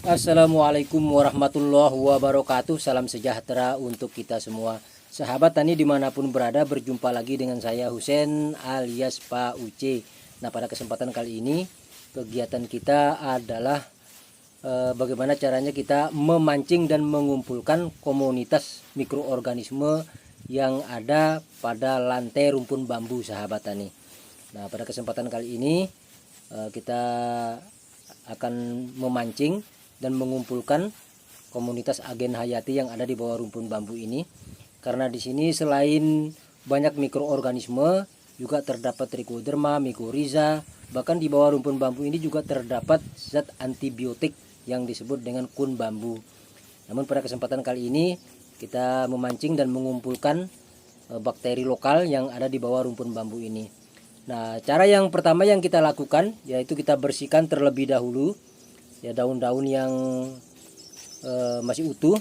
Assalamualaikum warahmatullahi wabarakatuh. Salam sejahtera untuk kita semua. Sahabat tani dimanapun berada, berjumpa lagi dengan saya Husen alias Pak Uce. Nah, pada kesempatan kali ini kegiatan kita adalah bagaimana caranya kita memancing dan mengumpulkan komunitas mikroorganisme yang ada pada lantai rumpun bambu, sahabat tani. Nah, pada kesempatan kali ini kita akan memancing dan mengumpulkan komunitas agen hayati yang ada di bawah rumpun bambu ini. Karena di sini selain banyak mikroorganisme, juga terdapat trichoderma, mycorrhiza, bahkan di bawah rumpun bambu ini juga terdapat zat antibiotik yang disebut dengan kun bambu. Namun pada kesempatan kali ini kita memancing dan mengumpulkan bakteri lokal yang ada di bawah rumpun bambu ini. Nah, cara yang pertama yang kita lakukan yaitu kita bersihkan terlebih dahulu ya daun-daun yang masih utuh.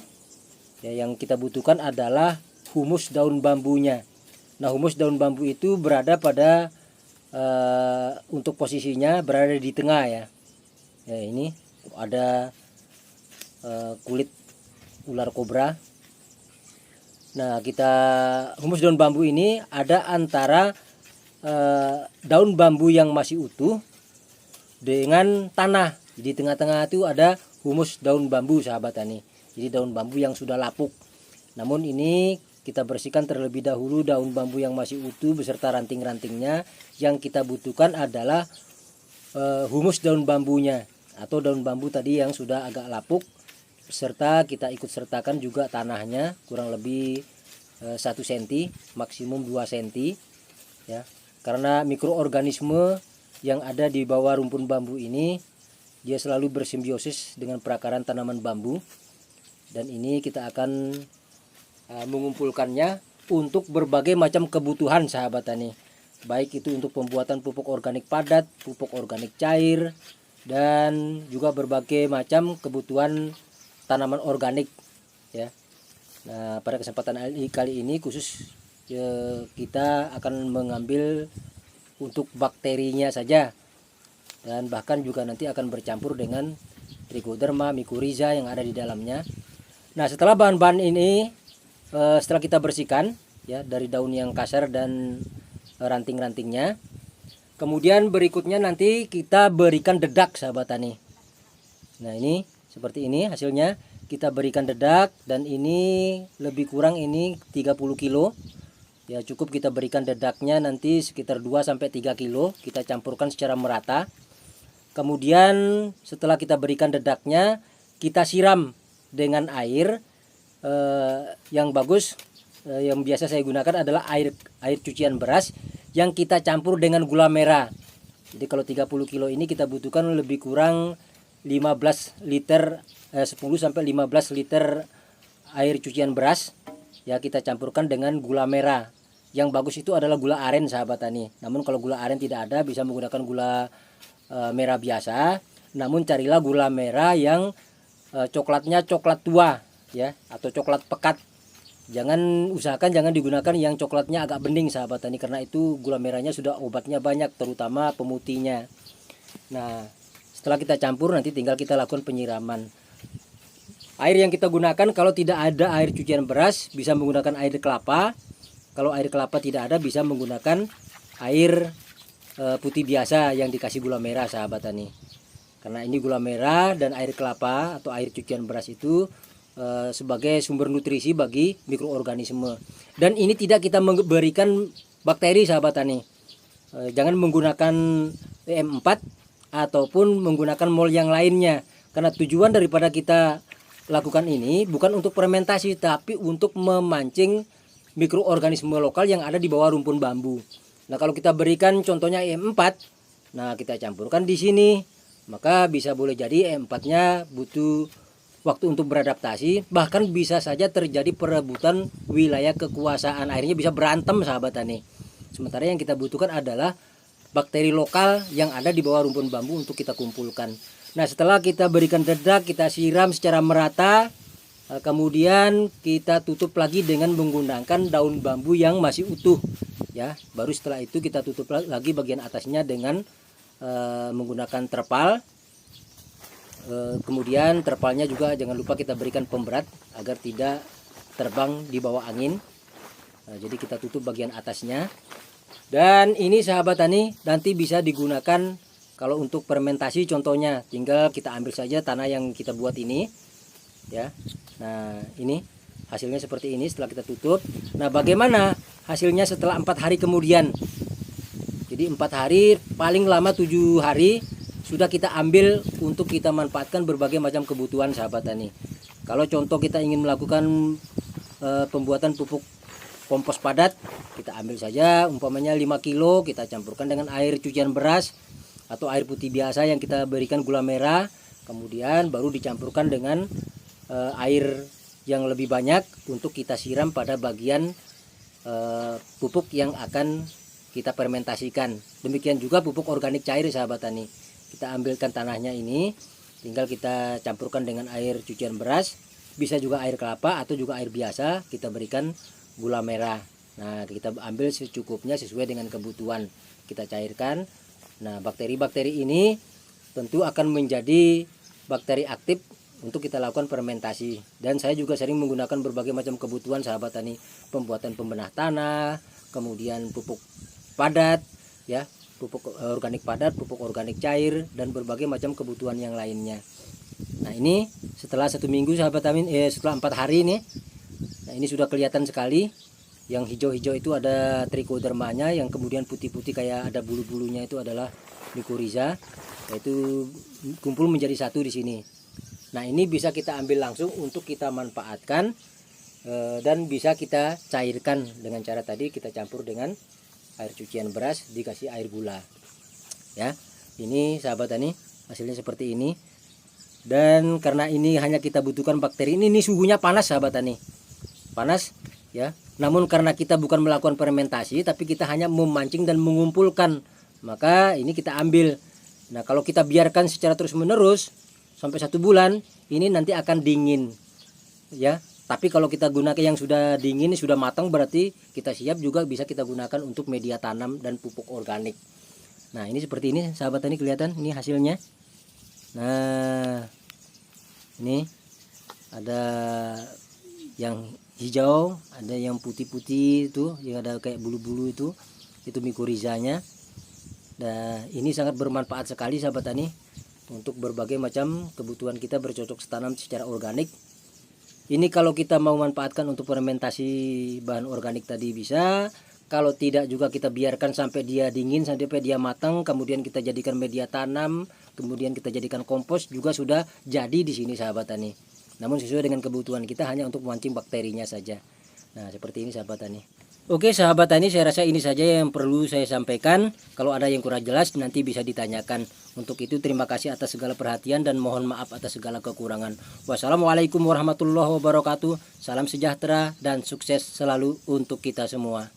Ya, yang kita butuhkan adalah humus daun bambunya. Nah, humus daun bambu itu berada pada untuk posisinya berada di tengah ya. Ya, ini ada kulit ular kobra. Nah, humus daun bambu ini ada antara daun bambu yang masih utuh dengan tanah. Di tengah-tengah itu ada humus daun bambu, sahabat tani. Jadi daun bambu yang sudah lapuk. Namun ini kita bersihkan terlebih dahulu daun bambu yang masih utuh beserta ranting-rantingnya. Yang kita butuhkan adalah humus daun bambunya atau daun bambu tadi yang sudah agak lapuk. Serta kita ikut sertakan juga tanahnya kurang lebih 1 cm maksimum 2 cm ya. Karena mikroorganisme yang ada di bawah rumpun bambu ini dia selalu bersimbiosis dengan perakaran tanaman bambu, dan ini kita akan mengumpulkannya untuk berbagai macam kebutuhan, sahabat tani. Baik itu untuk pembuatan pupuk organik padat, pupuk organik cair, dan juga berbagai macam kebutuhan tanaman organik ya. Nah, pada kesempatan kali ini khusus kita akan mengambil untuk bakterinya saja, dan bahkan juga nanti akan bercampur dengan trichoderma, mycorrhiza yang ada di dalamnya. Nah, setelah bahan-bahan ini setelah kita bersihkan ya dari daun yang kasar dan ranting-rantingnya, kemudian berikutnya nanti kita berikan dedak, sahabat tani. Nah, ini seperti ini hasilnya. Kita berikan dedak, dan ini lebih kurang ini 30 kilo. Ya, cukup kita berikan dedaknya nanti sekitar 2-3 kilo. Kita campurkan secara merata. Kemudian setelah kita berikan dedaknya, kita siram dengan air yang bagus. Yang biasa saya gunakan adalah air cucian beras yang kita campur dengan gula merah. Jadi kalau 30 kilo ini kita butuhkan lebih kurang 15 liter 10-15 liter air cucian beras ya, kita campurkan dengan gula merah. Yang bagus itu adalah gula aren, sahabat tani. Namun kalau gula aren tidak ada, bisa menggunakan gula merah biasa. Namun carilah gula merah yang coklatnya coklat tua ya, atau coklat pekat. Usahakan jangan digunakan yang coklatnya agak bening, sahabat tani, karena itu gula merahnya sudah obatnya banyak, terutama pemutihnya. Nah, setelah kita campur nanti tinggal kita lakukan penyiraman. Air yang kita gunakan kalau tidak ada air cucian beras bisa menggunakan air kelapa. Kalau air kelapa tidak ada bisa menggunakan air putih biasa yang dikasih gula merah, sahabat tani. Karena ini gula merah dan air kelapa atau air cucian beras itu sebagai sumber nutrisi bagi mikroorganisme. Dan ini tidak kita memberikan bakteri, sahabat tani. Jangan menggunakan EM4 ataupun menggunakan mol yang lainnya. Karena tujuan daripada kita lakukan ini bukan untuk fermentasi, tapi untuk memancing mikroorganisme lokal yang ada di bawah rumpun bambu. Nah, kalau kita berikan contohnya EM4, nah kita campurkan di sini, maka bisa boleh jadi EM4-nya butuh waktu untuk beradaptasi, bahkan bisa saja terjadi perebutan wilayah kekuasaan, akhirnya bisa berantem, sahabat tani. Sementara yang kita butuhkan adalah bakteri lokal yang ada di bawah rumpun bambu untuk kita kumpulkan. Nah, setelah kita berikan dedak, kita siram secara merata, kemudian kita tutup lagi dengan menggunakan daun bambu yang masih utuh ya. Baru setelah itu kita tutup lagi bagian atasnya dengan menggunakan terpal. Kemudian terpalnya juga jangan lupa kita berikan pemberat agar tidak terbang di bawah angin. Jadi kita tutup bagian atasnya. Dan ini sahabat tani nanti bisa digunakan kalau untuk fermentasi, contohnya tinggal kita ambil saja tanah yang kita buat ini ya. Nah ini hasilnya seperti ini setelah kita tutup. Nah bagaimana hasilnya setelah 4 hari kemudian? Jadi 4 hari paling lama 7 hari sudah kita ambil untuk kita manfaatkan berbagai macam kebutuhan sahabat tani. Kalau contoh kita ingin melakukan pembuatan pupuk kompos padat, kita ambil saja umpamanya 5 kilo, kita campurkan dengan air cucian beras atau air putih biasa yang kita berikan gula merah, kemudian baru dicampurkan dengan air yang lebih banyak untuk kita siram pada bagian pupuk yang akan kita fermentasikan. Demikian juga pupuk organik cair sahabat tani. Kita ambilkan tanahnya ini, tinggal kita campurkan dengan air cucian beras, bisa juga air kelapa atau juga air biasa, kita berikan gula merah. Nah kita ambil secukupnya sesuai dengan kebutuhan, kita cairkan. Nah bakteri-bakteri ini tentu akan menjadi bakteri aktif untuk kita lakukan fermentasi. Dan saya juga sering menggunakan berbagai macam kebutuhan sahabat tani, pembuatan pembenah tanah, kemudian pupuk padat ya, pupuk organik padat, pupuk organik cair, dan berbagai macam kebutuhan yang lainnya. Nah ini setelah 1 minggu sahabat tani, setelah 4 hari ini, nah ini sudah kelihatan sekali. Yang hijau-hijau itu ada trichodermanya, yang kemudian putih-putih kayak ada bulu-bulunya itu adalah mycorrhiza, yaitu kumpul menjadi satu di sini. Nah ini bisa kita ambil langsung untuk kita manfaatkan dan bisa kita cairkan dengan cara tadi, kita campur dengan air cucian beras dikasih air gula ya. Ini sahabat tani hasilnya seperti ini. Dan karena ini hanya kita butuhkan bakteri ini suhunya panas sahabat tani, panas ya. Namun karena kita bukan melakukan fermentasi tapi kita hanya memancing dan mengumpulkan, maka ini kita ambil. Nah kalau kita biarkan secara terus menerus sampai 1 bulan, ini nanti akan dingin ya. Tapi kalau kita gunakan yang sudah dingin, sudah matang, berarti kita siap juga bisa kita gunakan untuk media tanam dan pupuk organik. Nah ini seperti ini sahabat tani, kelihatan ini hasilnya. Nah ini ada yang hijau, ada yang putih-putih itu, yang ada kayak bulu-bulu itu mycorrhizanya. Nah ini sangat bermanfaat sekali sahabat tani untuk berbagai macam kebutuhan kita bercocok tanam secara organik. Ini kalau kita mau manfaatkan untuk fermentasi bahan organik tadi bisa. Kalau tidak juga kita biarkan sampai dia dingin, sampai dia matang, kemudian kita jadikan media tanam, kemudian kita jadikan kompos, juga sudah jadi di sini sahabat tani. Namun sesuai dengan kebutuhan kita, hanya untuk memancing bakterinya saja. Nah seperti ini sahabat tani. Oke sahabat tani, saya rasa ini saja yang perlu saya sampaikan. Kalau ada yang kurang jelas nanti bisa ditanyakan. Untuk itu terima kasih atas segala perhatian dan mohon maaf atas segala kekurangan. Wassalamualaikum warahmatullahi wabarakatuh. Salam sejahtera dan sukses selalu untuk kita semua.